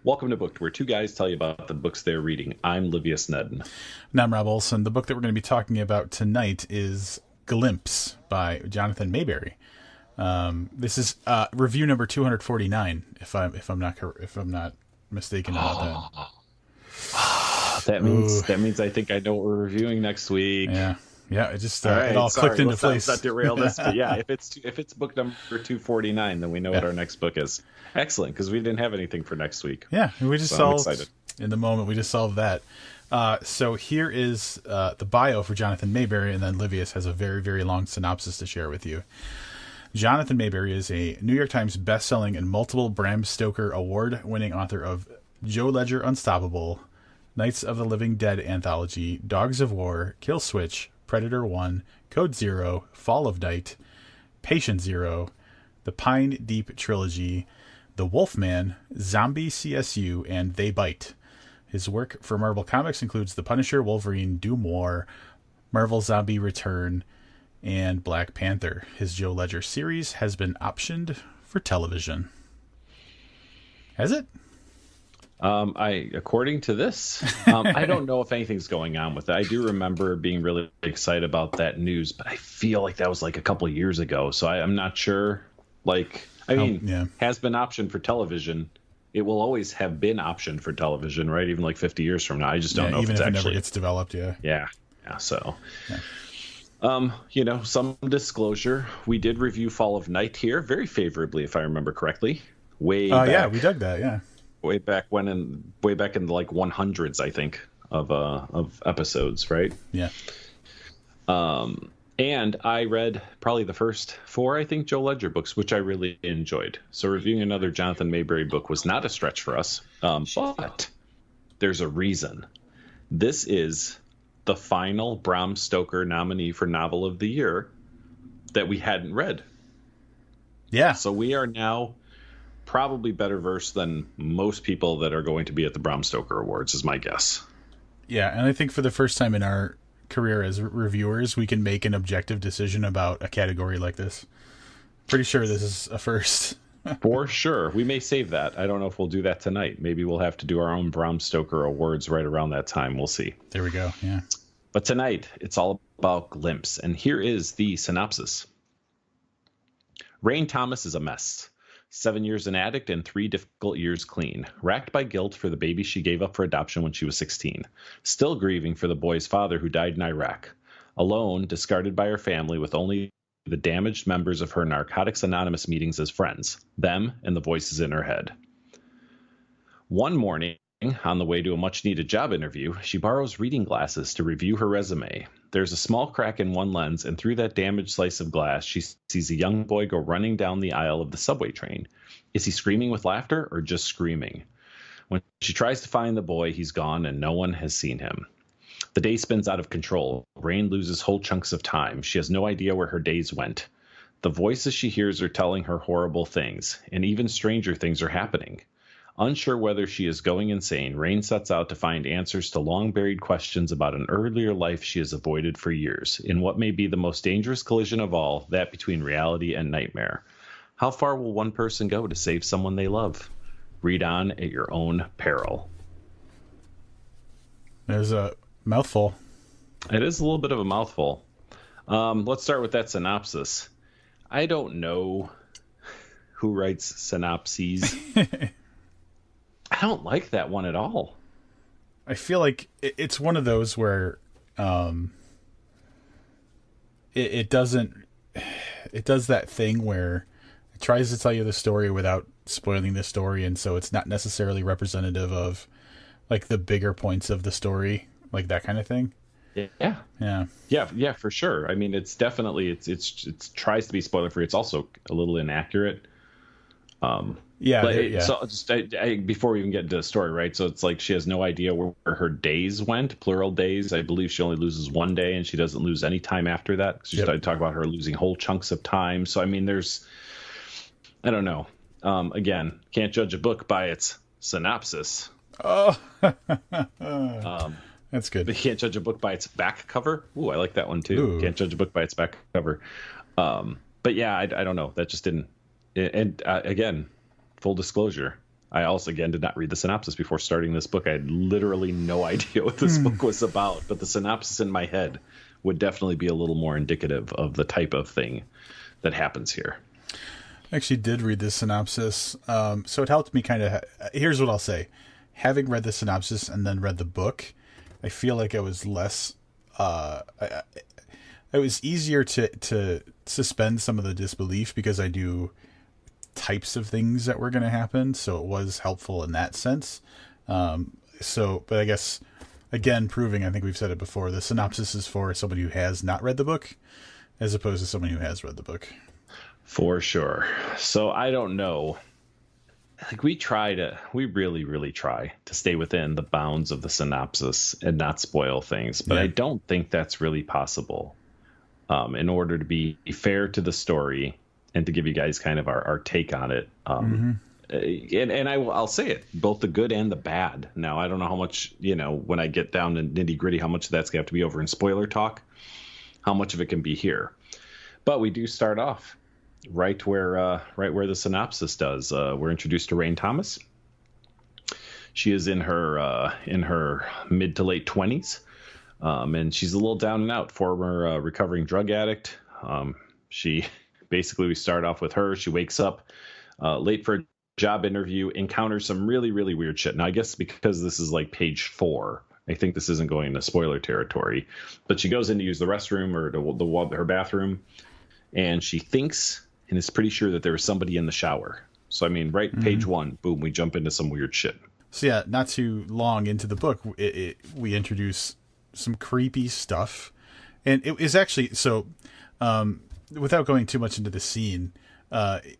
Welcome to Booked, where two guys tell you about the books they're reading. I'm Livius Nedden. And I'm Rob Olson. The book that we're going to be talking about tonight is Glimpse by Jonathan Mayberry. This is review number 249, if I'm not mistaken about that. That means I think I know what we're reviewing next week. Yeah. It just all right, it all clicked into place. Let's not derail this. But yeah, if it's book number 249, then we know what our next book is. Excellent, because we didn't have anything for next week. Yeah, we just solved in the moment. We just solved that. So here is the bio for Jonathan Mayberry, and then Livius has a very, very long synopsis to share with you. Jonathan Mayberry is a New York Times bestselling and multiple Bram Stoker award-winning author of Joe Ledger Unstoppable, Nights of the Living Dead Anthology, Dogs of War, Kill Switch, Predator 1, Code Zero, Fall of Night, Patient Zero, The Pine Deep Trilogy, The Wolfman, Zombie CSU, and They Bite. His work for Marvel Comics includes The Punisher, Wolverine, Doom War, Marvel Zombie Return, and Black Panther. His Joe Ledger series has been optioned for television. Has it? According to this, I don't know if anything's going on with it. I do remember being really excited about that news, but I feel like that was like a couple of years ago, so I'm not sure. Has been optioned for television. It will always have been optioned for television, right? Even like 50 years from now. I just don't know even if it never gets developed. Yeah. So, some disclosure. We did review Fall of Night here very favorably, if I remember correctly. Way back. Yeah, we dug that. Yeah. Way back in the like 100s, I think, of episodes, right? Yeah. And I read probably the first 4, I think, Joe Ledger books, which I really enjoyed. So reviewing another Jonathan Mayberry book was not a stretch for us. But there's a reason. This is the final Bram Stoker nominee for Novel of the Year that we hadn't read. Yeah. So we are now probably better versed than most people that are going to be at the Bram Stoker Awards, is my guess. Yeah, and I think for the first time in our career as reviewers, we can make an objective decision about a category like this. Pretty sure this is a first. For sure. We may save that. I don't know if we'll do that tonight. Maybe we'll have to do our own Bram Stoker Awards right around that time. We'll see. There we go. Yeah. But tonight, it's all about Glimpse. And here is the synopsis. Rain Thomas is a mess. 7 years an addict and 3 difficult years clean. Racked by guilt for the baby she gave up for adoption when she was 16. Still grieving for the boy's father who died in Iraq. Alone, discarded by her family with only the damaged members of her Narcotics Anonymous meetings as friends. Them and the voices in her head. One morning, on the way to a much-needed job interview, she borrows reading glasses to review her resume. There's a small crack in one lens, and through that damaged slice of glass, she sees a young boy go running down the aisle of the subway train. Is he screaming with laughter or just screaming? When she tries to find the boy, he's gone, and no one has seen him. The day spins out of control. Rain loses whole chunks of time. She has no idea where her days went. The voices she hears are telling her horrible things, and even stranger things are happening. Unsure whether she is going insane, Rain sets out to find answers to long-buried questions about an earlier life she has avoided for years, in what may be the most dangerous collision of all, that between reality and nightmare. How far will one person go to save someone they love? Read on at your own peril. There's a mouthful. It is a little bit of a mouthful. Let's start with that synopsis. I don't know who writes synopses. I don't like that one at all. I feel like it's one of those where it does that thing where it tries to tell you the story without spoiling the story, and so it's not necessarily representative of like the bigger points of the story, like that kind of thing. Yeah, for sure. I mean, it's definitely it tries to be spoiler free. It's also a little inaccurate. So just before we even get into the story, right? So it's like she has no idea where her days went, plural days. I believe she only loses one day, and she doesn't lose any time after that. She started talking about her losing whole chunks of time. So I mean, I don't know. Again, can't judge a book by its synopsis. Oh, that's good. But you can't judge a book by its back cover. Ooh, I like that one too. Ooh. Can't judge a book by its back cover. But yeah, I don't know. That just didn't. And again, full disclosure, I also, again, did not read the synopsis before starting this book. I had literally no idea what this book was about, but the synopsis in my head would definitely be a little more indicative of the type of thing that happens here. I actually did read this synopsis, so it helped me kind of... Here's what I'll say. Having read the synopsis and then read the book, I feel like it was less... it was easier to suspend some of the disbelief because I knew types of things that were going to happen, so it was helpful in that sense. But I guess, again, proving, I think we've said it before, the synopsis is for somebody who has not read the book as opposed to someone who has read the book. For sure. So I don't know. Like, we really, really try to stay within the bounds of the synopsis and not spoil things, but I don't think that's really possible. In order to be fair to the story and to give you guys kind of our take on it. And I'll say it, both the good and the bad. Now, I don't know how much, when I get down to nitty gritty, how much of that's going to have to be over in spoiler talk, how much of it can be here. But we do start off right where the synopsis does. We're introduced to Rain Thomas. She is in her mid to late 20s. And she's a little down and out, former recovering drug addict. We start off with her. She wakes up late for a job interview, encounters some really, really weird shit. Now, I guess because this is like page 4, I think this isn't going into spoiler territory. But she goes in to use the restroom or her bathroom, and she thinks and is pretty sure that there was somebody in the shower. So, I mean, page 1, boom, we jump into some weird shit. So, yeah, not too long into the book, we introduce some creepy stuff, and it is actually so without going too much into the scene,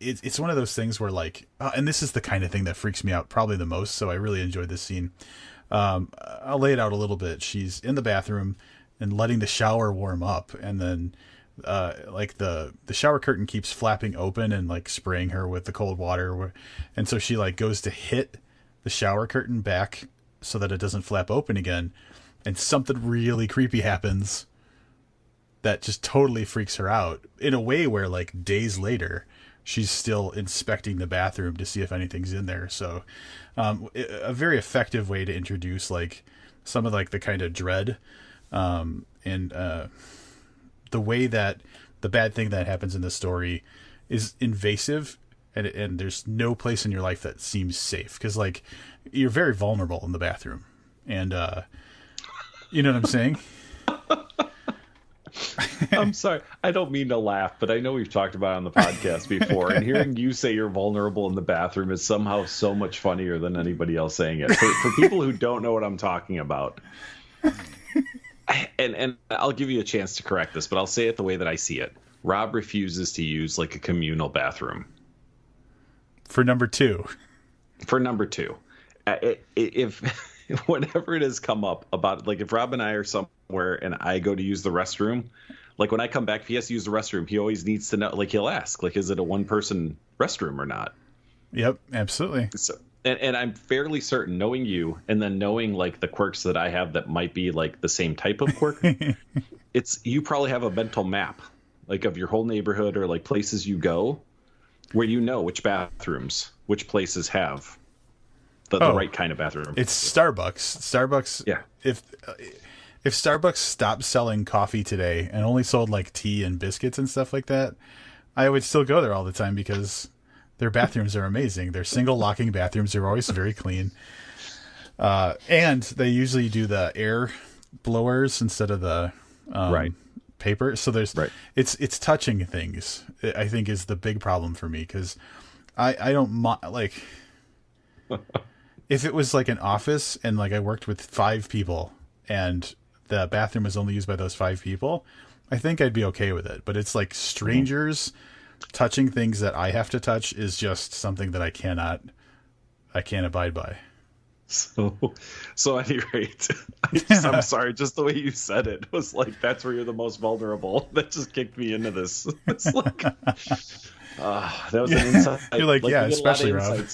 it's one of those things where, like, and this is the kind of thing that freaks me out probably the most, so I really enjoyed this scene. I'll lay it out a little bit. She's in the bathroom and letting the shower warm up, and then like the shower curtain keeps flapping open and like spraying her with the cold water, and so she like goes to hit the shower curtain back so that it doesn't flap open again. And something really creepy happens that just totally freaks her out in a way where, like, days later, she's still inspecting the bathroom to see if anything's in there. So a very effective way to introduce, like, some of, like, the kind of dread and the way that the bad thing that happens in the story is invasive. And there's no place in your life that seems safe because, like, you're very vulnerable in the bathroom. And, you know what I'm saying? I'm sorry. I don't mean to laugh, but I know we've talked about it on the podcast before, and hearing you say you're vulnerable in the bathroom is somehow so much funnier than anybody else saying it. For people who don't know what I'm talking about, and I'll give you a chance to correct this, but I'll say it the way that I see it. Rob refuses to use, like, a communal bathroom. For number 2. If whenever it has come up about, like, if Rob and I are somewhere and I go to use the restroom, like, when I come back, if he has to use the restroom, he always needs to know, like, he'll ask, like, is it a one-person restroom or not? Yep, absolutely. So, and I'm fairly certain, knowing you and then knowing, like, the quirks that I have that might be, like, the same type of quirk, you probably have a mental map, like, of your whole neighborhood or, like, places you go where you know which bathrooms, which places have the right kind of bathroom. It's Starbucks. Yeah. If Starbucks stopped selling coffee today and only sold, like, tea and biscuits and stuff like that, I would still go there all the time because their bathrooms are amazing. They're single locking bathrooms. They're always very clean. And they usually do the air blowers instead of the paper. So there's it's touching things, I think, is the big problem for me because I don't like if it was like an office and, like, I worked with 5 people and the bathroom was only used by those 5 people, I think I'd be okay with it. But it's like strangers touching things that I have to touch is just something that I can't abide by. So at any rate, I'm sorry, just the way you said it was like, that's where you're the most vulnerable. That just kicked me into this. It's like, that was an insight. You're like yeah, especially Rob.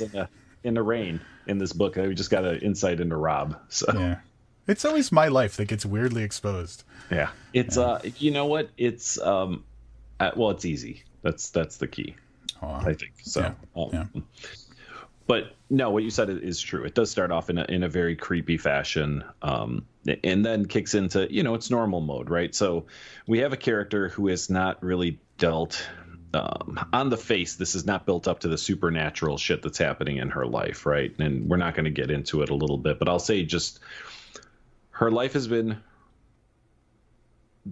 In the rain in this book. We just got an insight into Rob. So yeah, it's always my life that gets weirdly exposed. Yeah, it's you know what? It's it's easy. That's the key. I think so. Yeah. But no, what you said is true. It does start off in a very creepy fashion, and then kicks into, its normal mode, right? So we have a character who is not really dealt on the face. This is not built up to the supernatural shit that's happening in her life, right? And we're not going to get into it a little bit, but I'll say just her life has been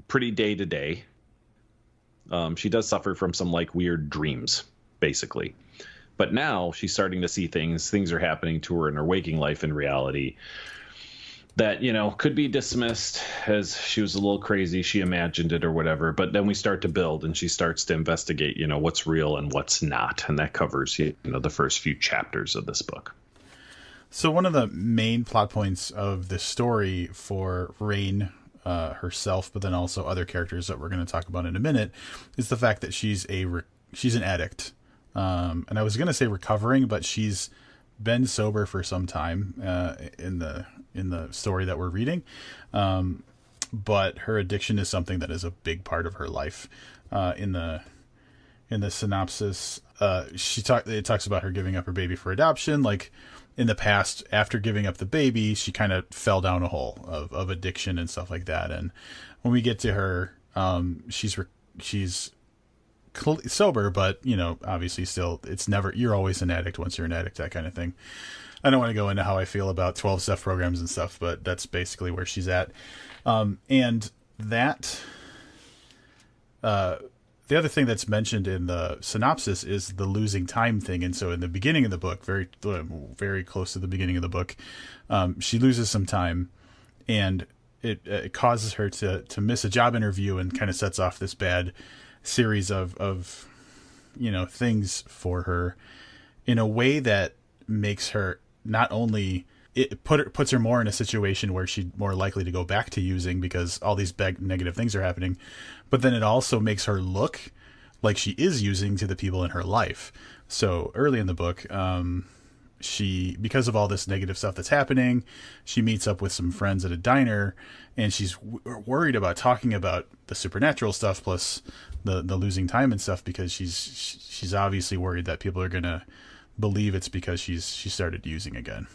pretty day to day. She does suffer from some like weird dreams, basically. But now she's starting to see things are happening to her in her waking life in reality that, could be dismissed as she was a little crazy. She imagined it or whatever. But then we start to build and she starts to investigate, what's real and what's not. And that covers, the first few chapters of this book. So one of the main plot points of the story for Rain herself, but then also other characters that we're going to talk about in a minute, is the fact that she's an addict. And I was going to say recovering, but she's been sober for some time in the story that we're reading. But her addiction is something that is a big part of her life. In the synopsis, it talks about her giving up her baby for adoption. Like in the past, after giving up the baby, she kind of fell down a hole of addiction and stuff like that. And when we get to her, she's sober, but obviously still, it's never, you're always an addict once you're an addict, that kind of thing. I don't want to go into how I feel about 12-step programs and stuff, but that's basically where she's at. And that, the other thing that's mentioned in the synopsis is the losing time thing. And so in the beginning of the book, very, very close to the beginning of the book, she loses some time, and it causes her to miss a job interview and kind of sets off this bad series of things for her in a way that makes her not only puts her more in a situation where she's more likely to go back to using because all these bad negative things are happening, but then it also makes her look like she is using to the people in her life. So early in the book, she, because of all this negative stuff that's happening, she meets up with some friends at a diner, and she's worried about talking about the supernatural stuff plus the losing time and stuff, because she's obviously worried that people are gonna believe it's because she started using again.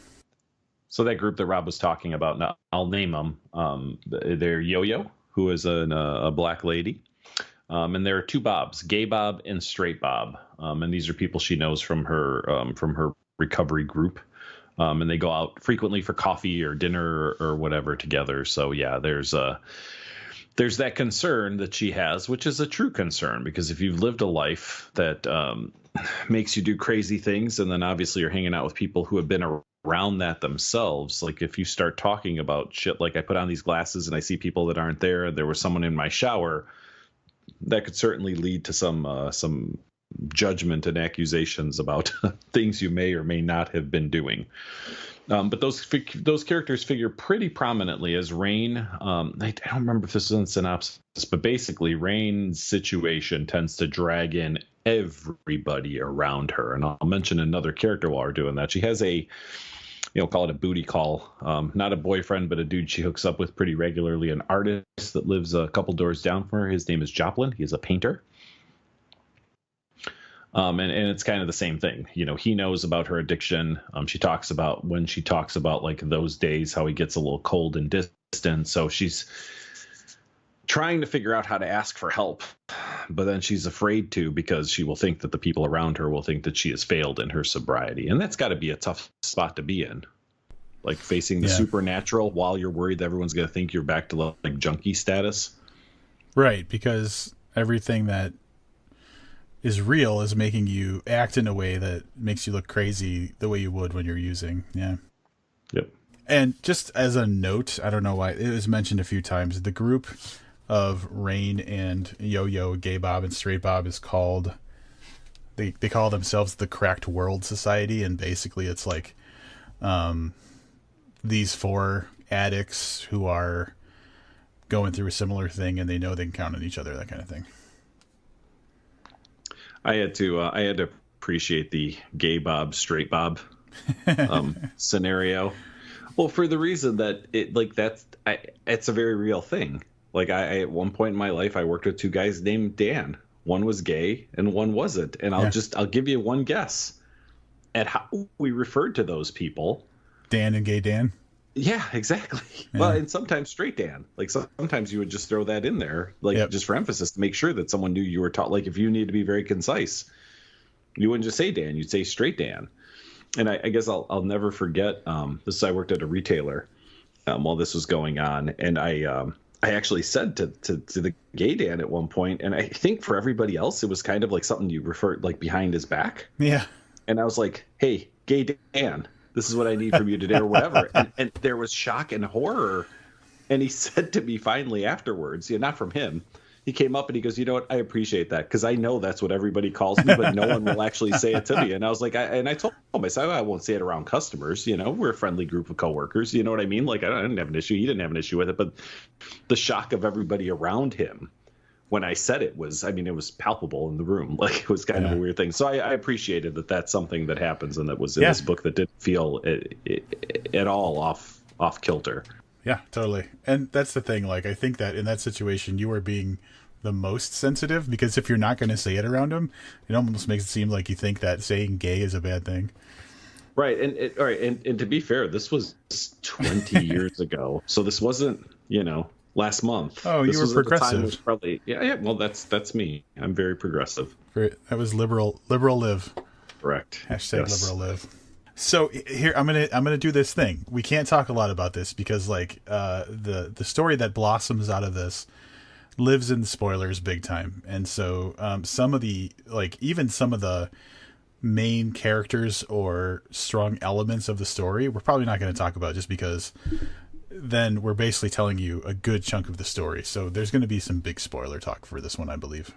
So that group that Rob was talking about, now I'll name them. They're Yo-Yo, who is a black lady, and there are two Bobs, Gay Bob and Straight Bob, and these are people she knows from her recovery group, and they go out frequently for coffee or dinner or whatever together. So yeah, there's that concern that she has, which is a true concern, because if you've lived a life that makes you do crazy things, and then obviously you're hanging out with people who have been around that themselves, like if you start talking about shit like I put on these glasses and I see people that aren't there, there was someone in my shower, that could certainly lead to some judgment and accusations about things you may or may not have been doing. But those characters figure pretty prominently as Rain. I don't remember if this is in synopsis, but basically Rain's situation tends to drag in everybody around her. And I'll mention another character while we're doing that. She has call it a booty call. Not a boyfriend, but a dude she hooks up with pretty regularly, an artist that lives a couple doors down from her. His name is Joplin. He's a painter. And it's kind of the same thing. He knows about her addiction. She talks about like those days, how he gets a little cold and distant. So she's trying to figure out how to ask for help, but then she's afraid to, because she will think that the people around her will think that she has failed in her sobriety. And that's got to be a tough spot to be in, like facing the supernatural while you're worried that everyone's going to think you're back to like junkie status. Right. Because everything that is real is making you act in a way that makes you look crazy the way you would when you're using. Yeah. Yep. And just as a note, I don't know why it was mentioned a few times, the group of Rain and Yo-Yo, Gay Bob and Straight Bob is called, they call themselves the Cracked World Society. And basically it's like these four addicts who are going through a similar thing, and they know they can count on each other, that kind of thing. I had to appreciate the Gay Bob, Straight Bob scenario. Well, for the reason that it's a very real thing. Like I at one point in my life, I worked with two guys named Dan. One was gay and one wasn't. And I'll give you one guess. at how we referred to those people. Dan and Gay Dan. Yeah, exactly. Yeah. Well, and sometimes straight Dan. Like sometimes you would just throw that in there, like just for emphasis to make sure that someone knew you were taught. Like if you need to be very concise, you wouldn't just say Dan, you'd say straight Dan. And I guess I'll never forget. I worked at a retailer while this was going on, and I actually said to the Gay Dan at one point, and I think for everybody else it was kind of like something you referred like behind his back. Yeah. And I was like, "Hey, Gay Dan, this is what I need from you today," or whatever. And there was shock and horror. And he said to me finally afterwards, not from him, he came up and he goes, "You know what? I appreciate that because I know that's what everybody calls me, but no one will actually say it to me." And I was like, I told him, I said, "I won't say it around customers. We're a friendly group of coworkers. You know what I mean? Like I didn't have an issue. He didn't have an issue with it, but the shock of everybody around him when I said it was, it was palpable in the room. Like it was kind of a weird thing. So I appreciated that that's something that happens and that was in this book that didn't feel at all off kilter. Yeah, totally. And that's the thing. Like, I think that in that situation, you are being the most sensitive because if you're not going to say it around him, it almost makes it seem like you think that saying gay is a bad thing. Right. And to be fair, this was 20 years ago. So this wasn't, last month. Oh, this you were progressive. Was probably, yeah. Well, that's me. I'm very progressive. That was liberal live. Correct. Hashtag liberal live. So here I'm gonna do this thing. We can't talk a lot about this because like the story that blossoms out of this lives in spoilers big time, and so some of the main characters or strong elements of the story we're probably not going to talk about just because then we're basically telling you a good chunk of the story. So there's going to be some big spoiler talk for this one, I believe.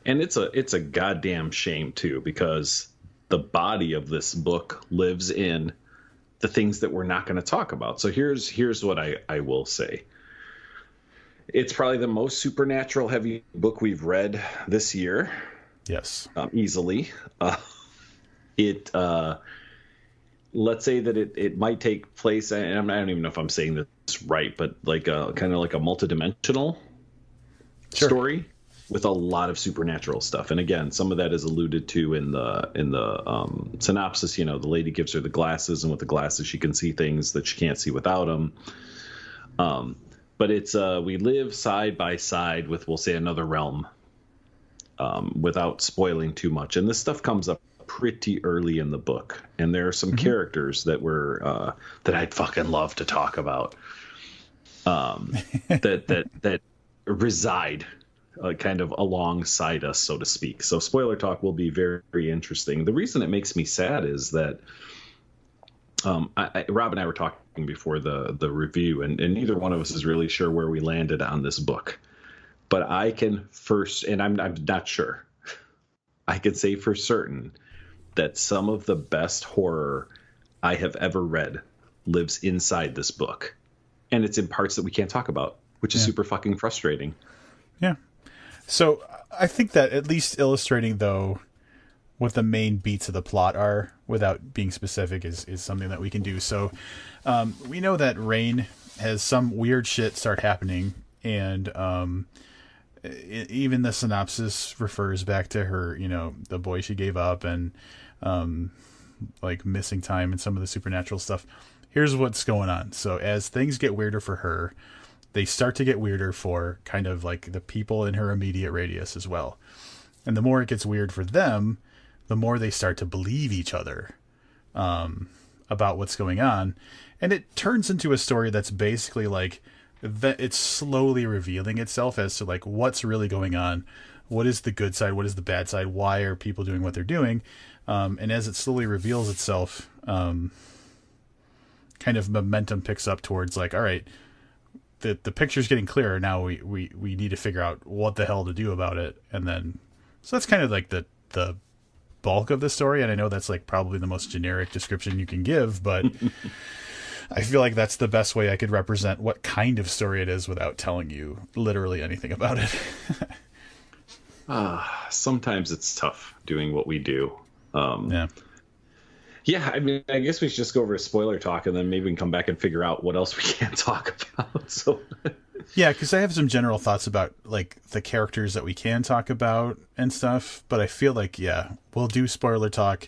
And it's a goddamn shame too because the body of this book lives in the things that we're not going to talk about. So here's what I will say. It's probably the most supernatural heavy book we've read this year. Yes. Easily. Let's say that it might take place, and I don't even know if I'm saying this right, but like kind of like a multidimensional story with a lot of supernatural stuff. And again, some of that is alluded to in the synopsis. The lady gives her the glasses, and with the glasses she can see things that she can't see without them. But it's we live side by side with, we'll say, another realm, without spoiling too much. And this stuff comes up pretty early in the book, and there are some characters that were that I'd fucking love to talk about, that reside kind of alongside us, so to speak. So spoiler talk will be very, very interesting. The reason it makes me sad is that Rob and I were talking before the review, and neither one of us is really sure where we landed on this book. But I can first, and I'm not sure, I can say for certain that some of the best horror I have ever read lives inside this book. And it's in parts that we can't talk about, which is super fucking frustrating. Yeah. So I think that at least illustrating, though, what the main beats of the plot are without being specific is something that we can do. So we know that Rain has some weird shit start happening, and even the synopsis refers back to her, the boy she gave up, and like missing time and some of the supernatural stuff. Here's what's going on. So as things get weirder for her, they start to get weirder for kind of like the people in her immediate radius as well. And the more it gets weird for them, the more they start to believe each other about what's going on. And it turns into a story that's basically like that. It's slowly revealing itself as to like what's really going on. What is the good side? What is the bad side? Why are people doing what they're doing? And as it slowly reveals itself, kind of momentum picks up towards like, all right, the picture's getting clearer. Now we need to figure out what the hell to do about it. And then, so that's kind of like the bulk of the story. And I know that's like probably the most generic description you can give, but I feel like that's the best way I could represent what kind of story it is without telling you literally anything about it. Sometimes it's tough doing what we do. Yeah, I mean, I guess we should just go over to spoiler talk, and then maybe we can come back and figure out what else we can't talk about. So, yeah, because I have some general thoughts about like the characters that we can talk about and stuff, but I feel like we'll do spoiler talk.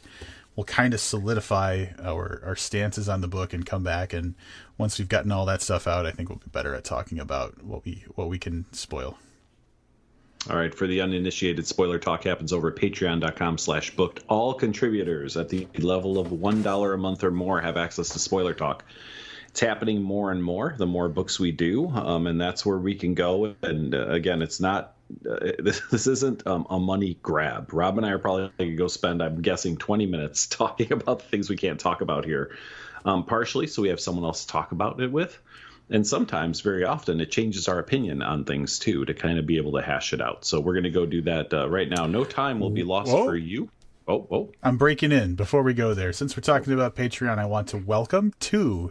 we'll kind of solidify our stances on the book and come back. And once we've gotten all that stuff out, I think we'll be better at talking about what we can spoil. All right. For the uninitiated, Spoiler Talk happens over at patreon.com/booked. All contributors at the level of $1 a month or more have access to Spoiler Talk. It's happening more and more the more books we do, and that's where we can go. And again, it's not this isn't a money grab. Rob and I are probably going to go spend, I'm guessing, 20 minutes talking about the things we can't talk about here, partially so we have someone else to talk about it with. And sometimes, very often, it changes our opinion on things, too, to kind of be able to hash it out. So we're going to go do that right now. No time will be lost for you. Oh. I'm breaking in before we go there. Since we're talking about Patreon, I want to welcome two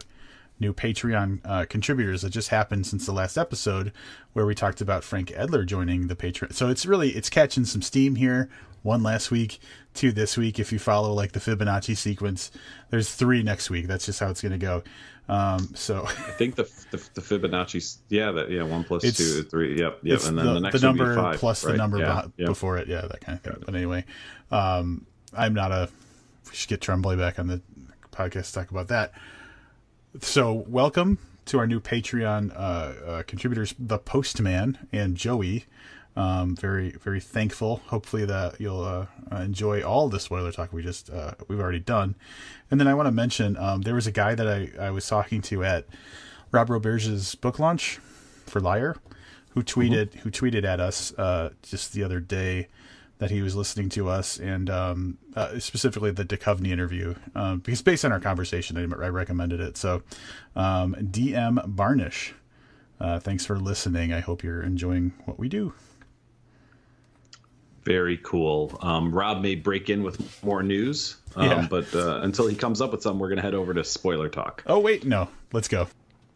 new Patreon contributors that just happened since the last episode, where we talked about Frank Edler joining the Patreon. So it's catching some steam here. 1 last week, 2 this week. If you follow like the Fibonacci sequence, there's 3 next week. That's just how it's going to go. So I think the Fibonacci, 1 plus 2 is 3. Yep. And then the next the number will be 5, plus right? the number before it. Yeah, that kind of thing. But anyway, we should get Tremblay back on the podcast to talk about that. So welcome to our new Patreon contributors, the Postman and Joey. Very, very thankful. Hopefully that you'll enjoy all the spoiler talk we've already done. And then I want to mention there was a guy that I was talking to at Rob Roberge's book launch for Liar, who tweeted at us just the other day that he was listening to us, and specifically the Duchovny interview, because based on our conversation, I recommended it. So DM Barnish, thanks for listening. I hope you're enjoying what we do. Very cool. Rob may break in with more news, but until he comes up with some, we're going to head over to Spoiler Talk. Oh, wait, no. Let's go.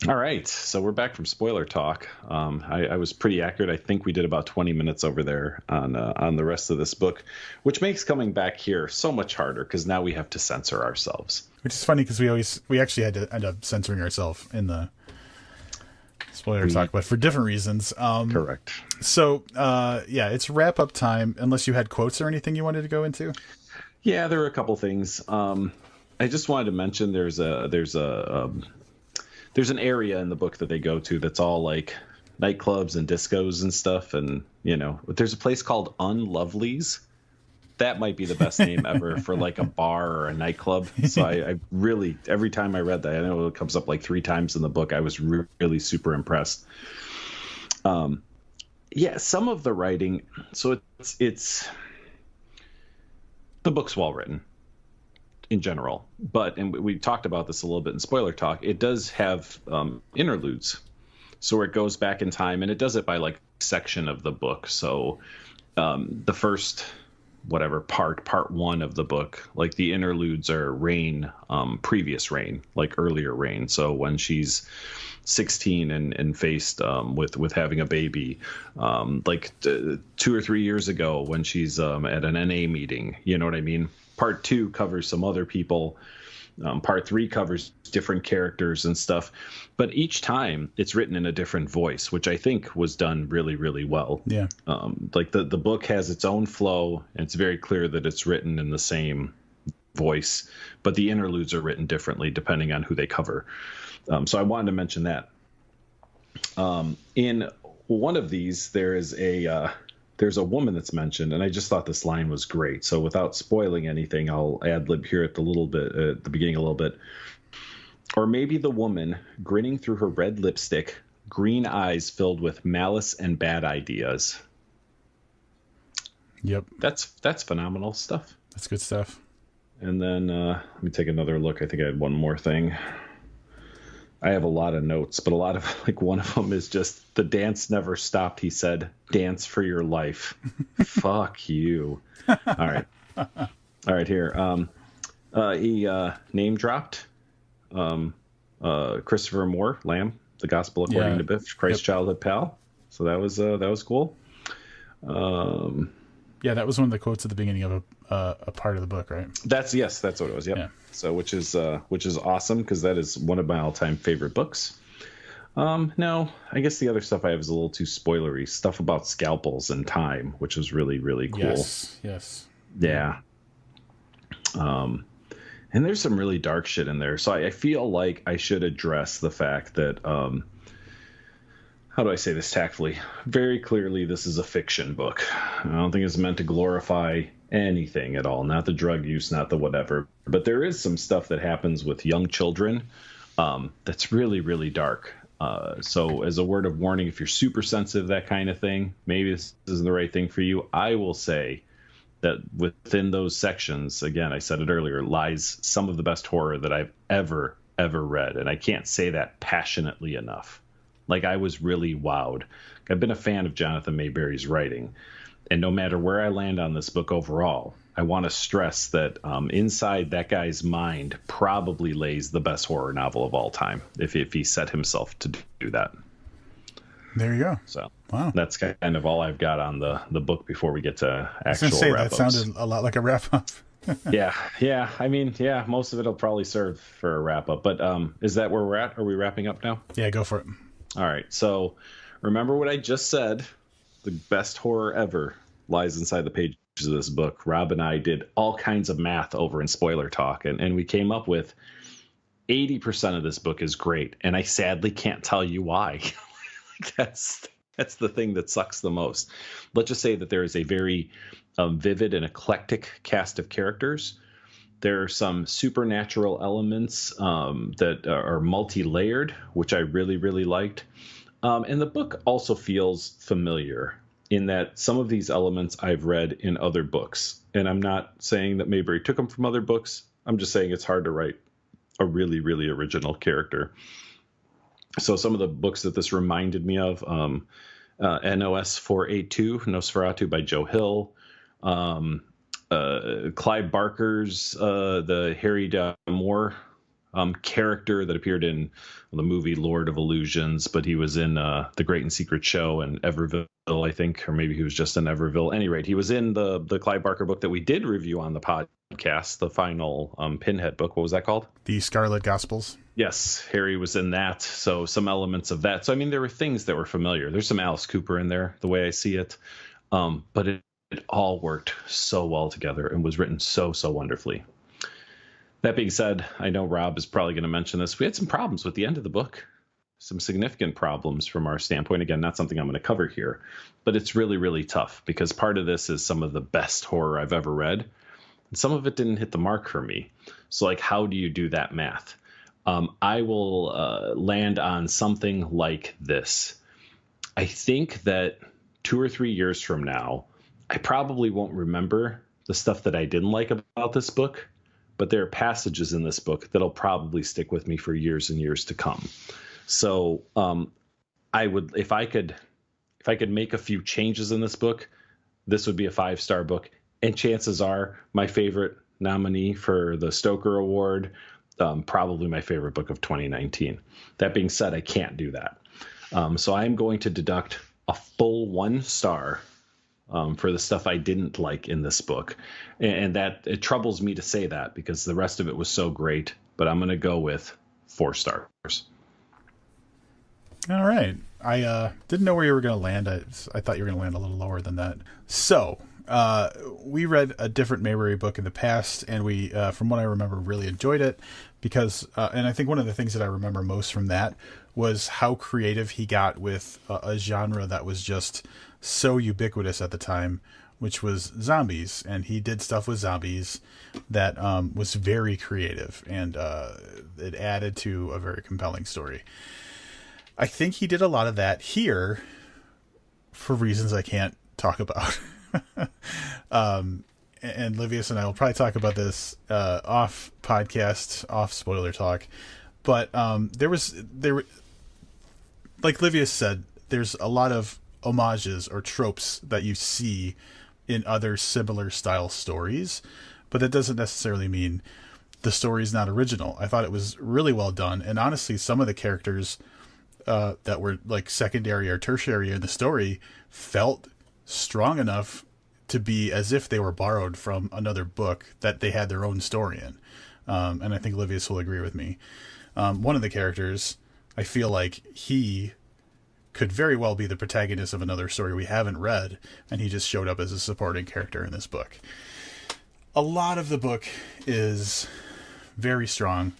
All right. So we're back from Spoiler Talk. I was pretty accurate. I think we did about 20 minutes over there on the rest of this book, which makes coming back here so much harder because now we have to censor ourselves. Which is funny because we actually had to end up censoring ourselves in the Spoiler Talk, but for different reasons. Correct. So, it's wrap up time. Unless you had quotes or anything you wanted to go into. Yeah, there are a couple things. I just wanted to mention there's an area in the book that they go to that's all like nightclubs and discos and stuff, and there's a place called Unlovely's. That might be the best name ever for like a bar or a nightclub. So I really, every time I read that, I know it comes up like 3 times in the book, I was really super impressed. Some of the writing. So it's the book's well written in general, and we talked about this a little bit in Spoiler Talk. It does have interludes, so where it goes back in time, and it does it by like section of the book. So the first part 1 of the book, like the interludes are Rain, previous Rain, like earlier Rain. So when she's 16 and faced with having a baby, 2 or 3 years ago when she's at an NA meeting, you know what I mean? Part 2 covers some other people. Part 3 covers different characters and stuff. But each time it's written in a different voice, which I think was done really, really well. Yeah. The book has its own flow, and it's very clear that it's written in the same voice, but the interludes are written differently depending on who they cover. So I wanted to mention that. In one of these, there's a woman that's mentioned, and I just thought this line was great. So without spoiling anything, I'll ad-lib here at the beginning a little bit. Or maybe the woman grinning through her red lipstick, green eyes filled with malice and bad ideas. Yep. That's phenomenal stuff. That's good stuff. And then let me take another look. I think I had one more thing. I have a lot of notes, but a lot of one of them is just the dance never stopped. He said, "Dance for your life." Fuck you. All right. Here. He name dropped Christopher Moore, Lamb, The Gospel According to Biff, Christ's childhood pal. So that was cool. That was one of the quotes at the beginning of a part of the book, right? That's what it was. Yep. Yeah. So which is awesome because that is one of my all-time favorite books. No, I guess the other stuff I have is a little too spoilery. Stuff about scalpels and time, which was really, really cool. Yes. Yeah. And there's some really dark shit in there. So I feel like I should address the fact that, how do I say this tactfully? Very clearly, this is a fiction book. I don't think it's meant to glorify anything at all. Not the drug use, not the whatever. But there is some stuff that happens with young children that's really, really dark. So as a word of warning, if you're super sensitive, that kind of thing, maybe this isn't the right thing for you. I will say that within those sections, again, I said it earlier, lies some of the best horror that I've ever read. And I can't say that passionately enough. Like, I was really wowed. I've been a fan of Jonathan Mayberry's writing. And no matter where I land on this book overall, I want to stress that inside that guy's mind probably lays the best horror novel of all time, if he set himself to do that. There you go. So wow, that's kind of all I've got on the book before we get to actual wrap-ups. That sounded a lot like a wrap-up. Yeah. I mean, most of it will probably serve for a wrap-up. But is that where we're at? Are we wrapping up now? Yeah, go for it. All right. So remember what I just said. The best horror ever lies inside the pages of this book. Rob and I did all kinds of math over in Spoiler Talk, and we came up with 80% of this book is great. And I sadly can't tell you why. That's the thing that sucks the most. Let's just say that there is a very vivid and eclectic cast of characters. There are some supernatural elements that are multi-layered, which I really, really liked. And the book also feels familiar in that some of these elements I've read in other books. And I'm not saying that Mayberry took them from other books. I'm just saying it's hard to write a really, really original character. So some of the books that this reminded me of, NOS 482, Nosferatu by Joe Hill, Clive Barker's the Harry D'Amour character that appeared in the movie Lord of Illusions, but he was in The Great and Secret Show and Everville, I think, or maybe he was just in Everville. At any rate, he was in the Clive Barker book that we did review on the podcast, the final Pinhead book. What was that called? The Scarlet Gospels. Yes, Harry was in that. So some elements of that. So, I mean, there were things that were familiar. There's some Alice Cooper in there, the way I see it. But it all worked so well together and was written so, so wonderfully. That being said, I know Rob is probably going to mention this. We had some problems with the end of the book, some significant problems from our standpoint. Again, not something I'm going to cover here, but it's really, really tough because part of this is some of the best horror I've ever read. And some of it didn't hit the mark for me. So, like, how do you do that math? I will land on something like this. I think that 2 or 3 years from now, I probably won't remember the stuff that I didn't like about this book, but there are passages in this book that'll probably stick with me for years and years to come. So I would, if I could make a few changes in this book, this would be a 5-star book. And chances are my favorite nominee for the Stoker Award, probably my favorite book of 2019. That being said, I can't do that. So I'm going to deduct a full 1 star for the stuff I didn't like in this book. And that it troubles me to say that because the rest of it was so great, but I'm going to go with 4 stars. All right. I didn't know where you were going to land. I thought you were going to land a little lower than that. So we read a different Maberry book in the past, and we, from what I remember, really enjoyed it because, and I think one of the things that I remember most from that was how creative he got with a genre that was just so ubiquitous at the time, which was zombies. And he did stuff with zombies that was very creative, and it added to a very compelling story. I think he did a lot of that here for reasons I can't talk about. And Livius and I will probably talk about this off podcast, off Spoiler Talk. But there like Livius said, there's a lot of homages or tropes that you see in other similar style stories, but that doesn't necessarily mean the story's not original. I thought it was really well done, and honestly, some of the characters that were like secondary or tertiary in the story felt strong enough to be as if they were borrowed from another book that they had their own story in. And I think Livius will agree with me. One of the characters, I feel like he could very well be the protagonist of another story we haven't read, and he just showed up as a supporting character in this book. A lot of the book is very strong,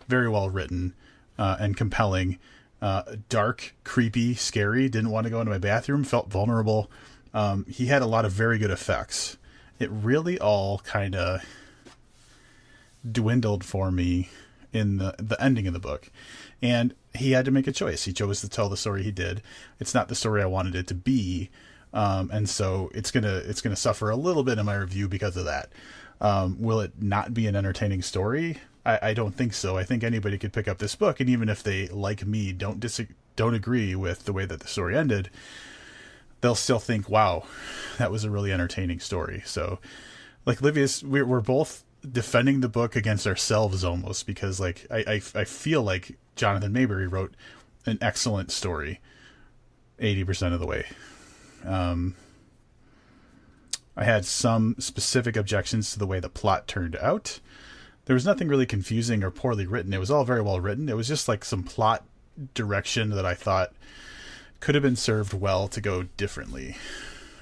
very well written, and compelling. Dark, creepy, scary. Didn't want to go into my bathroom. Felt vulnerable. He had a lot of very good effects. It really all kind of dwindled for me in the ending of the book. And he had to make a choice. He chose to tell the story he did. It's not the story I wanted it to be. And so it's gonna suffer a little bit in my review because of that. Will it not be an entertaining story? I don't think so. I think anybody could pick up this book, and even if they, like me, don't agree with the way that the story ended, they'll still think, wow, that was a really entertaining story. So, like Livius, we're both defending the book against ourselves almost, because like I feel like Jonathan Mayberry wrote an excellent story 80% of the way. I had some specific objections to the way the plot turned out. There was nothing really confusing or poorly written. It was all very well written. It was just like some plot direction that I thought could have been served well to go differently.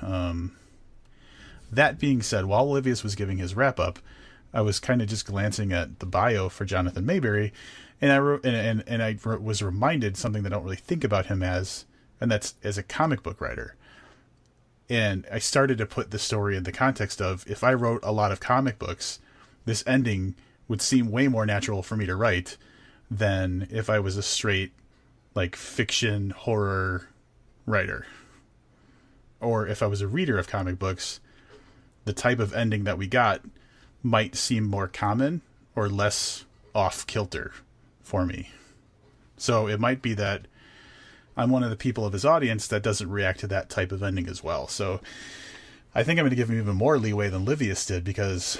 That being said, while Livius was giving his wrap up, I was kind of just glancing at the bio for Jonathan Mayberry, and I was reminded something that I don't really think about him as, and that's as a comic book writer. And I started to put the story in the context of, if I wrote a lot of comic books, this ending would seem way more natural for me to write than if I was a straight, like, fiction horror writer. Or if I was a reader of comic books, the type of ending that we got might seem more common or less off-kilter for me. So it might be that I'm one of the people of his audience that doesn't react to that type of ending as well. So I think I'm going to give him even more leeway than Livius did, because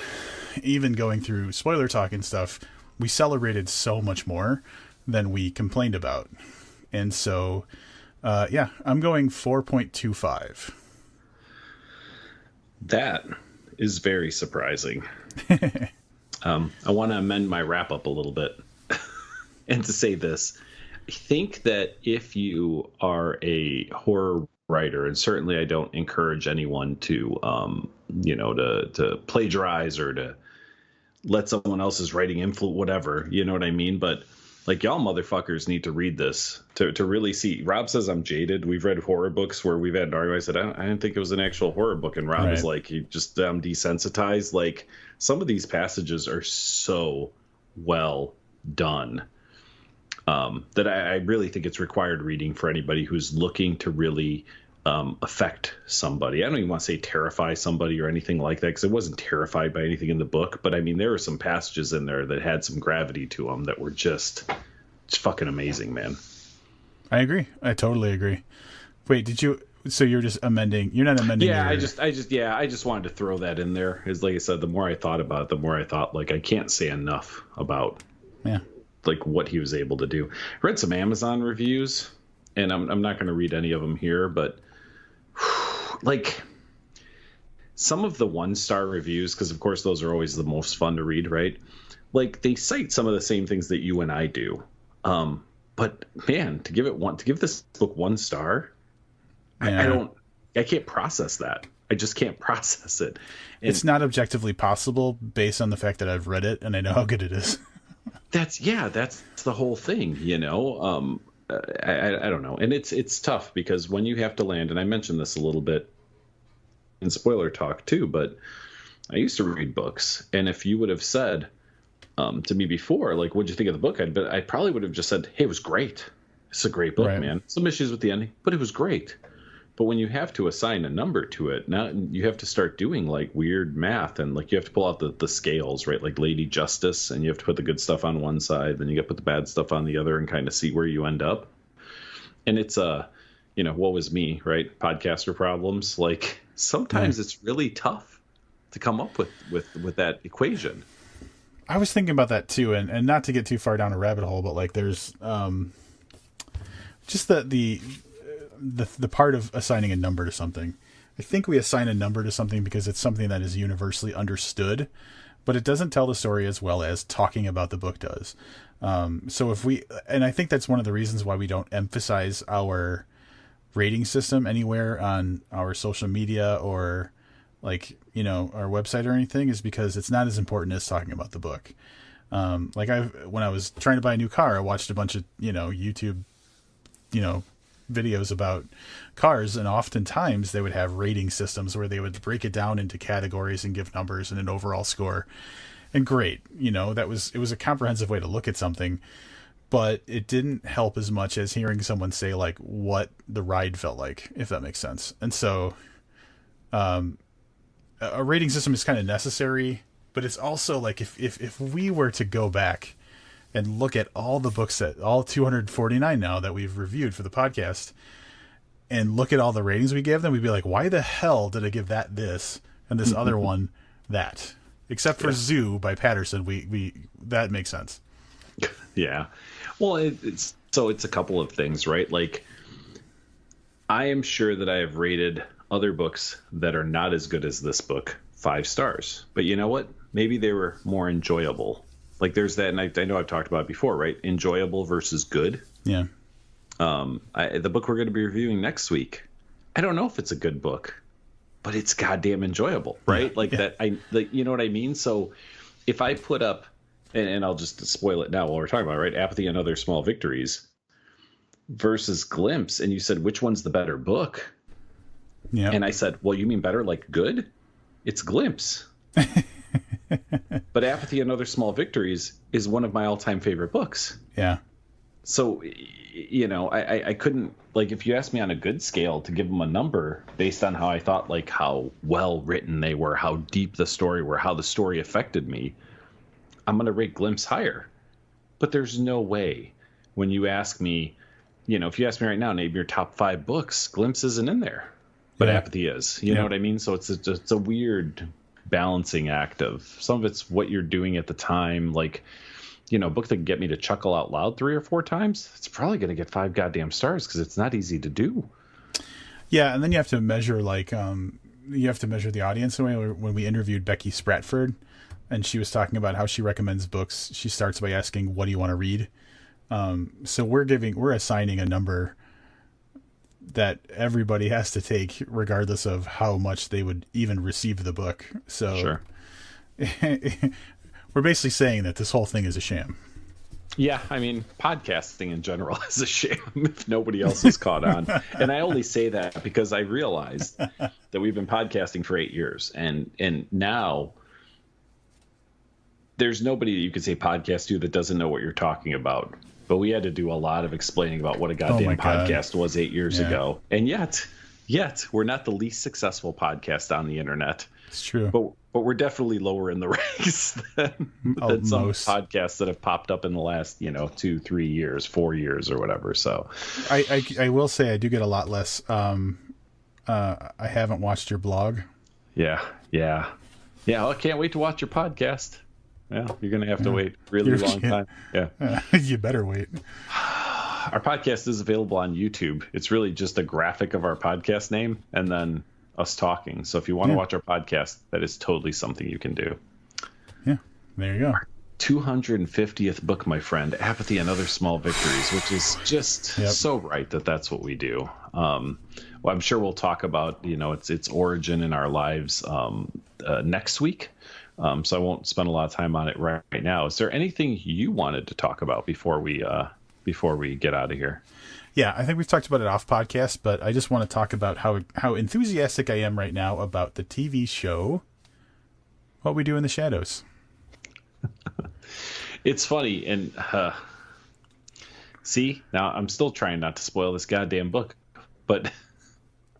even going through spoiler talk and stuff, we celebrated so much more than we complained about. And so, I'm going 4.25. That is very surprising. I want to amend my wrap up a little bit and to say this. I think that if you are a horror writer, and certainly I don't encourage anyone to, to plagiarize or to let someone else's writing influence, whatever, you know what I mean? But like, y'all motherfuckers need to read this to really see. Rob says I'm jaded. We've read horror books where we've had an argument. I said, I didn't think it was an actual horror book. And Rob was like, you just desensitized. Like, some of these passages are so well done. That I really think it's required reading for anybody who's looking to really affect somebody. I don't even want to say terrify somebody or anything like that, because I wasn't terrified by anything in the book. But I mean, there were some passages in there that had some gravity to them that were just fucking amazing, man. I agree. I totally agree. Wait, did you? So you're just amending? You're not amending? Yeah, I just wanted to throw that in there. Because, like I said, the more I thought about it, the more I thought, like, I can't say enough about. Yeah. Like what he was able to do. I read some Amazon reviews, and I'm not going to read any of them here, but like some of the 1-star reviews, because of course those are always the most fun to read, right? Like, they cite some of the same things that you and I do. But man, to give this book 1 star, yeah. I can't process that. I just can't process it. And it's not objectively possible based on the fact that I've read it and I know how good it is. That's the whole thing, you know. I don't know, and it's tough because when you have to land, and I mentioned this a little bit in spoiler talk too, but I used to read books, and if you would have said to me before, like, what'd you think of the book? I probably would have just said, hey, it was great. It's a great book, right, man. Some issues with the ending, but it was great. But when you have to assign a number to it, now you have to start doing like weird math, and like you have to pull out the scales, right? Like Lady Justice, and you have to put the good stuff on one side, then you got to put the bad stuff on the other, and kind of see where you end up. And it's woe is me, right? Podcaster problems. Like, sometimes it's really tough to come up with that equation. I was thinking about that too, and not to get too far down a rabbit hole, but like there's just the part of assigning a number to something. I think we assign a number to something because it's something that is universally understood, but it doesn't tell the story as well as talking about the book does. So and I think that's one of the reasons why we don't emphasize our rating system anywhere on our social media or like, our website or anything, is because it's not as important as talking about the book. When I was trying to buy a new car, I watched a bunch of, YouTube, videos about cars, and oftentimes they would have rating systems where they would break it down into categories and give numbers and an overall score. And great, it was a comprehensive way to look at something, but it didn't help as much as hearing someone say like what the ride felt like, if that makes sense. And so, a rating system is kind of necessary, but it's also like if we were to go back and look at all the books all 249 now that we've reviewed for the podcast, and look at all the ratings we gave them, we'd be like, why the hell did I give that this and this other one that? Except for Zoo by Patterson, we that makes sense. Yeah. Well, it's a couple of things, right? Like, I am sure that I have rated other books that are not as good as this book 5 stars. But you know what? Maybe they were more enjoyable. Like, there's that, and I know I've talked about it before, right? Enjoyable versus good. Yeah. The book we're going to be reviewing next week, I don't know if it's a good book, but it's goddamn enjoyable, right? You know what I mean? So if I put up, and I'll just spoil it now while we're talking about it, right? Apathy and Other Small Victories versus Glimpse, and you said, which one's the better book? Yeah. And I said, well, you mean better like good? It's Glimpse. But Apathy and Other Small Victories is one of my all-time favorite books. Yeah. So, I couldn't, like, if you asked me on a good scale to give them a number based on how I thought, like, how well written they were, how deep the story were, how the story affected me, I'm going to rate Glimpse higher. But there's no way when you ask me, if you ask me right now, name your top 5 books, Glimpse isn't in there. But Apathy is. You know what I mean? So it's a weird balancing act of some of it's what you're doing at the time. Like, a book that can get me to chuckle out loud 3 or 4 times, it's probably going to get 5 goddamn stars because it's not easy to do. Yeah, and then you have to measure, the audience. When we interviewed Becky Spratford, and she was talking about how she recommends books, she starts by asking, what do you want to read? So we're assigning a number that everybody has to take regardless of how much they would even receive the book. So sure. We're basically saying that this whole thing is a sham. Yeah, I mean, podcasting in general is a sham if nobody else is caught on. And I only say that because I realized that we've been podcasting for 8 years. And now there's nobody that you could say podcast to that doesn't know what you're talking about. But we had to do a lot of explaining about what a goddamn podcast was 8 years ago. And yet, we're not the least successful podcast on the internet. It's true. But we're definitely lower in the ranks than some podcasts that have popped up in the last, 2, 3 years, 4 years or whatever. So I will say I do get a lot less. I haven't watched your blog. Yeah. I can't wait to watch your podcast. Yeah, you're going to have to wait a really long time. Yeah. You better wait. Our podcast is available on YouTube. It's really just a graphic of our podcast name and then us talking. So if you want to watch our podcast, that is totally something you can do. Yeah, there you go. Our 250th book, my friend, Apathy and Other Small Victories, which is just so right that that's what we do. Well, I'm sure we'll talk about, its origin in our lives next week. So I won't spend a lot of time on it right now. Is there anything you wanted to talk about before we get out of here? Yeah, I think we've talked about it off podcast, but I just want to talk about how enthusiastic I am right now about the TV show What We Do in the Shadows. It's funny, and see, now I'm still trying not to spoil this goddamn book, but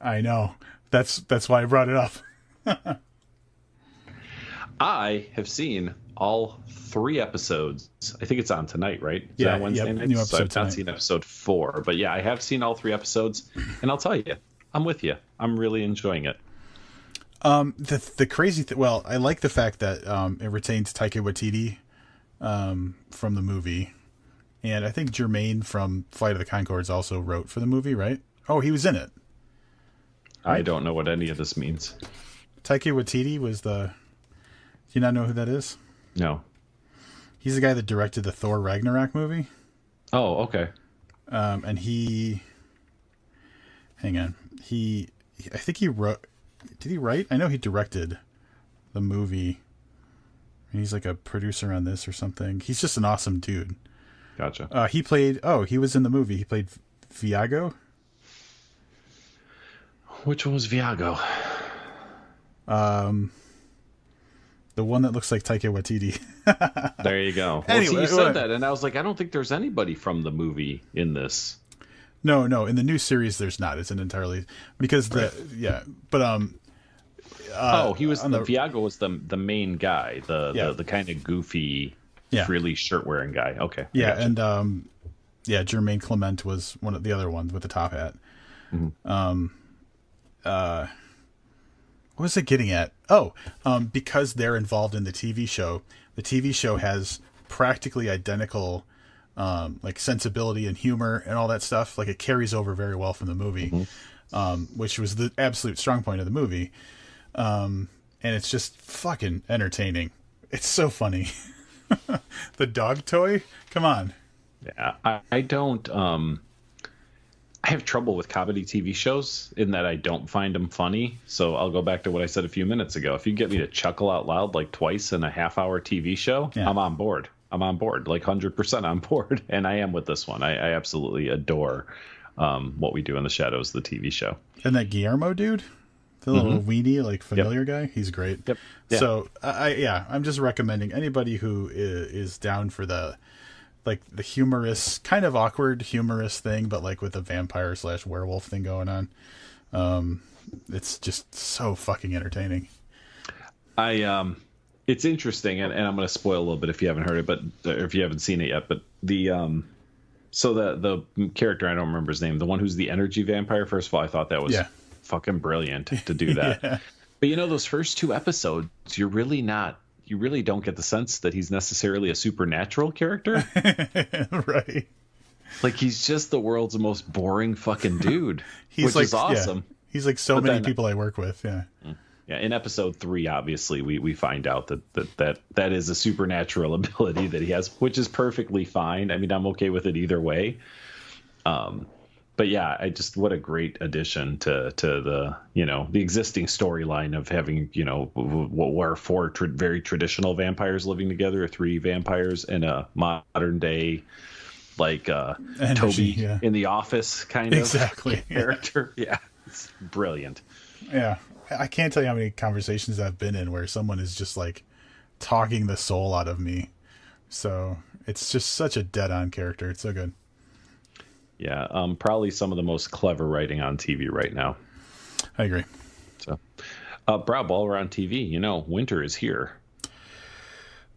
I know. That's why I brought it up. I have seen all 3 episodes. I think it's on tonight, right? Is that Wednesday night? New episode so I've tonight. not seen episode 4, but yeah, I have seen all 3 episodes, and I'll tell you, I'm with you. I'm really enjoying it. The crazy thing. Well, I like the fact that it retains Taika Waititi from the movie, and I think Jermaine from Flight of the Conchords also wrote for the movie, right? Oh, he was in it. I don't know what any of this means. Taika Waititi was the. Do you not know who that is? No. He's the guy that directed the Thor Ragnarok movie. Oh, okay. And hang on. I think he wrote. Did he write? I know he directed the movie He's like a producer on this or something. He's just an awesome dude. Gotcha. He was in the movie. He played Viago. Which one was Viago? The one that looks like Taika Waititi. There you go. Well, Anyway, you said that, and I was like, I don't think there's anybody from the movie in this. No, in the new series there's not. It's an entirely because but he was Viago was the main guy, the kind of goofy, frilly shirt wearing guy. Okay. Yeah, and Jermaine Clement was one of the other ones with the top hat. Mm-hmm. What was it getting at? Because they're involved in the TV show. The TV show has practically identical like sensibility and humor and all that stuff. Like it carries over very well from the movie, which was the absolute strong point of the movie. And it's just fucking entertaining. It's so funny. The dog toy? Come on. Yeah, I don't. I have trouble with comedy TV shows in that I don't find them funny. So I'll go back to what I said a few minutes ago. If you get me to chuckle out loud like twice in a half-hour TV show, I'm on board. Like 100% on board. And I am with this one. I absolutely adore What We Do in the Shadows, the TV show. And that Guillermo dude, the little weenie, like familiar guy, he's great. Yep. Yeah. So I'm just recommending anybody who is down for the humorous, kind of awkward humorous thing, but like with a vampire / werewolf thing going on. It's just so fucking entertaining. It's interesting, and I'm going to spoil a little bit if you haven't heard it, but or if you haven't seen it yet. But the character, I don't remember his name, the one who's the energy vampire. First of all, I thought that was fucking brilliant to do that. Yeah. But those first 2 episodes, you really don't get the sense that he's necessarily a supernatural character. Right. Like he's just the world's most boring fucking dude, which is awesome. Yeah. He's like many people I work with. Yeah. Yeah. In episode 3, obviously we find out that is a supernatural ability that he has, which is perfectly fine. I mean, I'm okay with it either way. But yeah, what a great addition to the the existing storyline of having what were 4 very traditional vampires living together, or 3 vampires in a modern day like Toby in The Office kind of character. Yeah, it's brilliant. Yeah, I can't tell you how many conversations I've been in where someone is just like talking the soul out of me. So it's just such a dead-on character. It's so good. Yeah, probably some of the most clever writing on TV right now. I agree. So, Brad, while we're on TV, winter is here.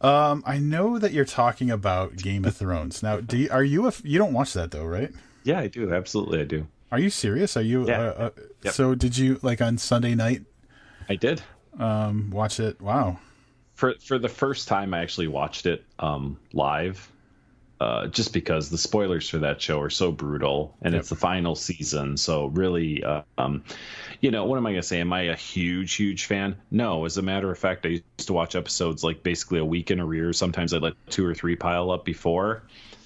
I know that you're talking about Game of Thrones. Now, you don't watch that though, right? Yeah, I do. Absolutely, I do. Are you serious? Are you? Yeah. Yep. So did you on Sunday night? I did. Watch it. Wow. For the first time, I actually watched it live. Just because the spoilers for that show are so brutal, and it's the final season. So really, what am I going to say? Am I a huge fan? No. As a matter of fact, I used to watch episodes like basically a week in arrears. Sometimes I'd let 2 or 3 pile up before.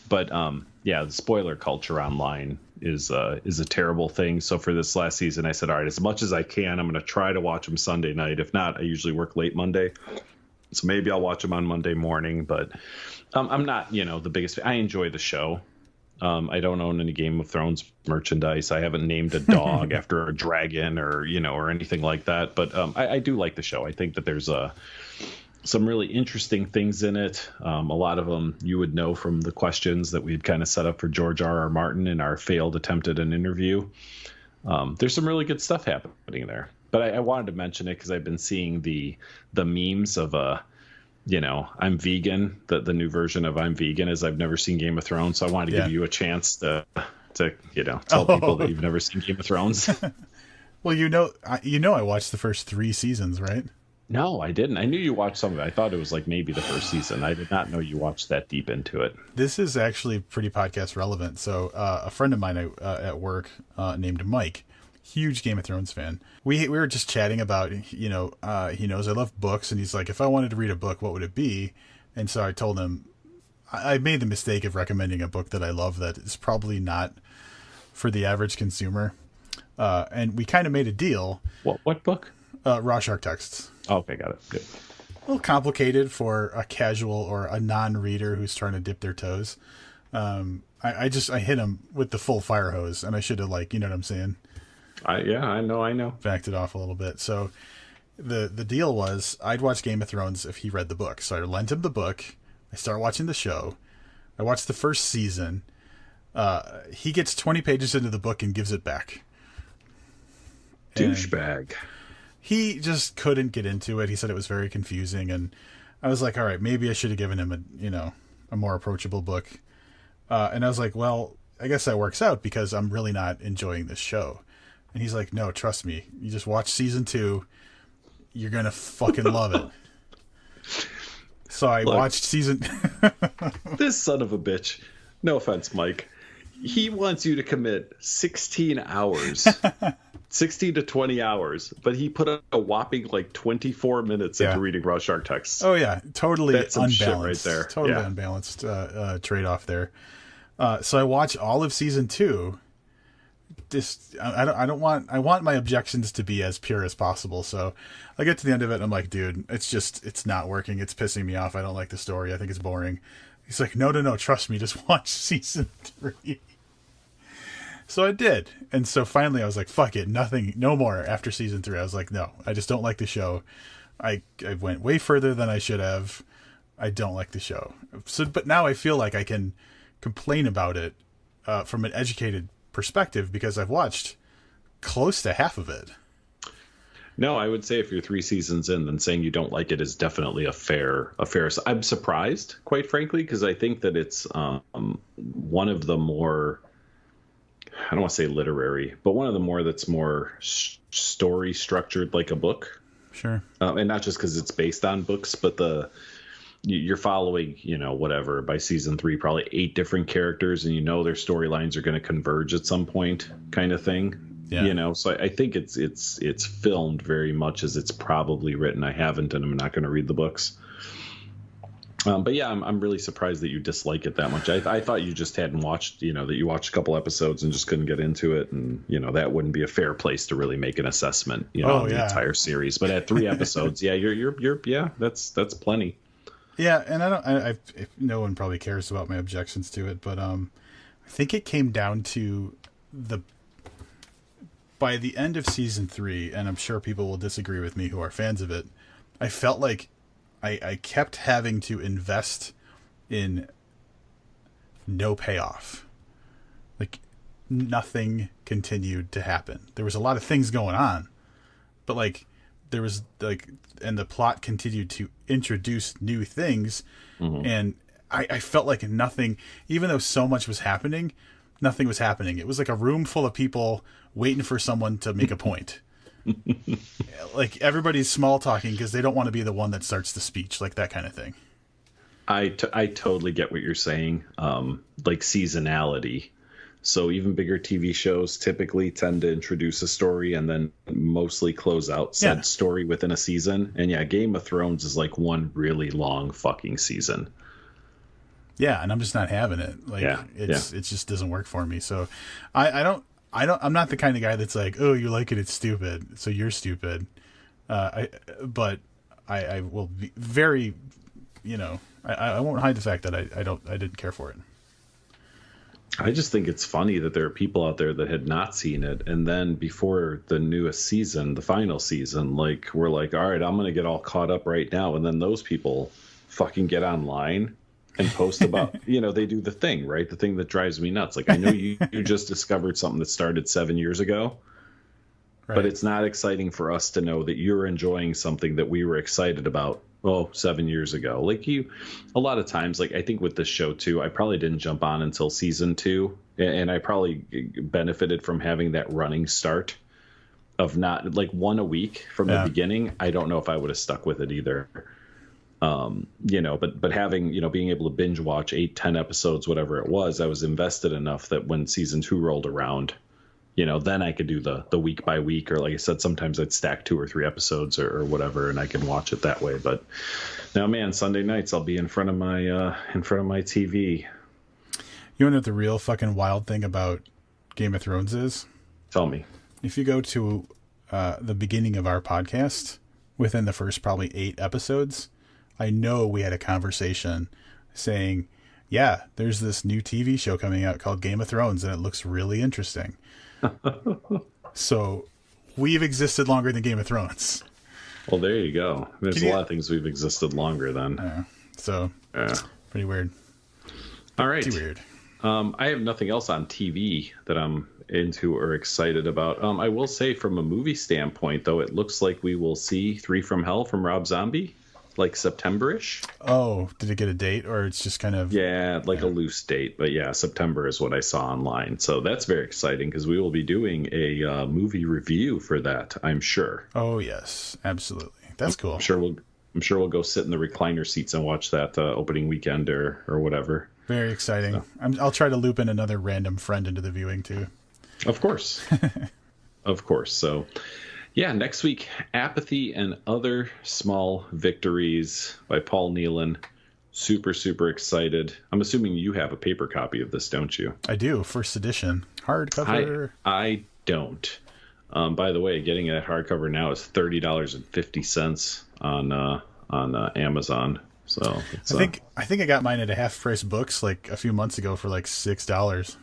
But the spoiler culture online is a terrible thing. So for this last season, I said, all right, as much as I can, I'm going to try to watch them Sunday night. If not, I usually work late Monday. So maybe I'll watch them on Monday morning, but I'm not, the biggest. I enjoy the show. I don't own any Game of Thrones merchandise. I haven't named a dog after a dragon or anything like that. But I do like the show. I think that there's some really interesting things in it. A lot of them you would know from the questions that we'd kind of set up for George R.R. Martin in our failed attempt at an interview. There's some really good stuff happening there. But I wanted to mention it because I've been seeing the memes of I'm vegan. The new version of I'm vegan is I've never seen Game of Thrones, so I wanted to give you a chance to tell people that you've never seen Game of Thrones. Well, I watched the first 3 seasons, right? No, I didn't. I knew you watched some of it. I thought it was like maybe the first season. I did not know you watched that deep into it. This is actually pretty podcast relevant. So a friend of mine at work named Mike, huge Game of Thrones fan. We were just chatting about, he knows I love books, and he's like, if I wanted to read a book, what would it be? And so I told him, I made the mistake of recommending a book that I love that is probably not for the average consumer. And we kind of made a deal. What book? Raw Shark Texts. Oh, okay, got it. Good. little complicated for a casual or a non-reader who's trying to dip their toes. I hit him with the full fire hose, and I should have, like, you know what I'm saying? I know. Backed it off a little bit. So the deal was I'd watch Game of Thrones if he read the book. So I lent him the book. I started watching the show. I watched the first season. He gets 20 pages into the book and gives it back. Douchebag. He just couldn't get into it. He said it was very confusing, and I was like, all right, maybe I should have given him a more approachable book. And I was like, well, I guess that works out because I'm really not enjoying this show. And he's like, no, trust me. You just watch season 2. You're going to fucking love it. So I watched season... This son of a bitch. No offense, Mike. He wants you to commit 16 hours. 16 to 20 hours. But he put a whopping, 24 minutes into reading raw shark text. Oh, yeah. Totally That's some unbalanced. shit right there. Totally unbalanced trade-off there. So I watched all of season 2. I want my objections to be as pure as possible. So I get to the end of it and I'm like, dude, it's not working. It's pissing me off. I don't like the story. I think it's boring. He's like, no, trust me. Just watch season 3. So I did. And so finally I was like, fuck it. No more after season 3. I was like, no, I just don't like the show. I went way further than I should have. I don't like the show. So, but now I feel like I can complain about it from an educated perspective because I've watched close to half of it. No, I would say if you're 3 seasons in, then saying you don't like it is definitely a fair. I'm surprised, quite frankly, because I think that it's one of the more, I don't want to say literary, but one of the more that's more story structured like a book. Sure. And not just because it's based on books, but you're following, whatever, by season 3, probably 8 different characters, and their storylines are going to converge at some point, kind of thing. Yeah. So I think it's filmed very much as it's probably written. I haven't, and I'm not going to read the books. But yeah, I'm really surprised that you dislike it that much. I thought you just hadn't watched, that you watched a couple episodes and just couldn't get into it, and that wouldn't be a fair place to really make an assessment, on the entire series. But at 3 episodes, that's plenty. Yeah, and I no one probably cares about my objections to it, but I think it came down to by the end of season 3, and I'm sure people will disagree with me who are fans of it, I felt like I kept having to invest in no payoff. Like, nothing continued to happen. There was a lot of things going on, but there was and the plot continued to introduce new things. Mm-hmm. And I felt like nothing, even though so much was happening, nothing was happening. It was like a room full of people waiting for someone to make a point. Like everybody's small talking because they don't want to be the one that starts the speech, like that kind of thing. I totally get what you're saying. Like seasonality. So even bigger TV shows typically tend to introduce a story and then mostly close out said story within a season. And Game of Thrones is like one really long fucking season. Yeah, and I'm just not having it. It just doesn't work for me. So I'm not the kind of guy that's like, oh, you like it, it's stupid, so you're stupid. But I will be very, I won't hide the fact that I didn't care for it. I just think it's funny that there are people out there that had not seen it, and then before the newest season, the final season, we're like, all right, I'm going to get all caught up right now, and then those people fucking get online and post about, they do the thing, right? The thing that drives me nuts. Like, I know you just discovered something that started 7 years ago, right. But it's not exciting for us to know that you're enjoying something that we were excited about 7 years ago. A lot of times, I think with this show too, I probably didn't jump on until season 2, and I probably benefited from having that running start of not one a week from the beginning. I don't know if I would have stuck with it either. But having, being able to binge watch 8-10 episodes, whatever it was, I was invested enough that when season 2 rolled around, then I could do the week by week, or like I said, sometimes I'd stack 2 or 3 episodes or whatever, and I can watch it that way. But now, man, Sunday nights I'll be in front of my TV. You know what the real fucking wild thing about Game of Thrones is? Tell me. If you go to the beginning of our podcast, within the first probably 8 episodes, I know we had a conversation saying, yeah, there's this new TV show coming out called Game of Thrones, and it looks really interesting. So we've existed longer than Game of Thrones. Well, there you go. There's a lot of things we've existed longer than. Pretty weird. All right. Pretty weird. I have nothing else on TV that I'm into or excited about. I will say from a movie standpoint, though, it looks like we will see 3 from Hell from Rob Zombie, like September-ish. Oh, did it get a date, or it's just kind of... Yeah, a loose date. But yeah, September is what I saw online. So that's very exciting because we will be doing a movie review for that, I'm sure. Oh, yes, absolutely. That's cool. I'm sure we'll go sit in the recliner seats and watch that opening weekend or whatever. Very exciting. So. I'll try to loop in another random friend into the viewing, too. Of course. Of course. So, yeah, next week, Apathy and Other Small Victories by Paul Nealon. Super, super excited. I'm assuming you have a paper copy of this, don't you? I do, first edition. Hardcover. I don't. By the way, getting a hardcover now is $30.50 on Amazon. So I think I got mine at a half price books like a few months ago for like $6.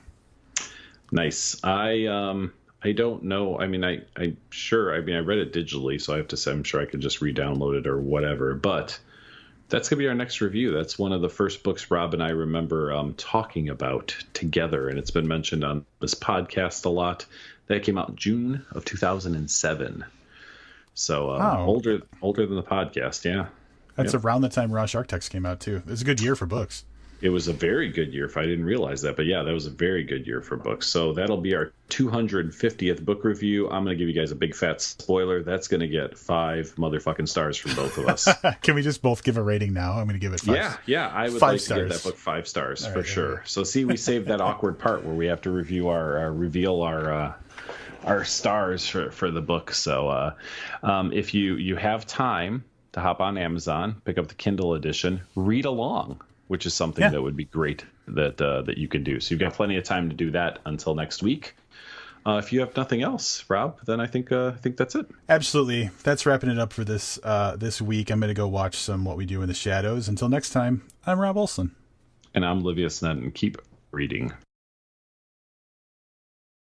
Nice. I don't know. I mean, I read it digitally, so I have to say I'm sure I could just re-download it or whatever. But that's gonna be our next review. That's one of the first books Rob and I remember talking about together, and it's been mentioned on this podcast a lot. That came out in June of 2007. So older than the podcast, yeah. That's around the time Raw Shark Text came out, too. It was a good year for books. It was a very good year. I didn't realize that. But, yeah, that was a very good year for books. So that'll be our 250th book review. I'm going to give you guys a big fat spoiler. That's going to get 5 motherfucking stars from both of us. Can we just both give a rating now? I'm going to give it 5. Yeah. I would like to give that book 5 stars for sure. So, see, we saved that awkward part where we have to reveal our stars for the book. So if you have time to hop on Amazon, pick up the Kindle edition, read along, which is something that would be great that you could do. So you've got plenty of time to do that until next week. If you have nothing else, Rob, then I think that's it. Absolutely. That's wrapping it up for this week. I'm going to go watch some What We Do in the Shadows. Until next time, I'm Rob Olson. And I'm Livius Nett, and keep reading.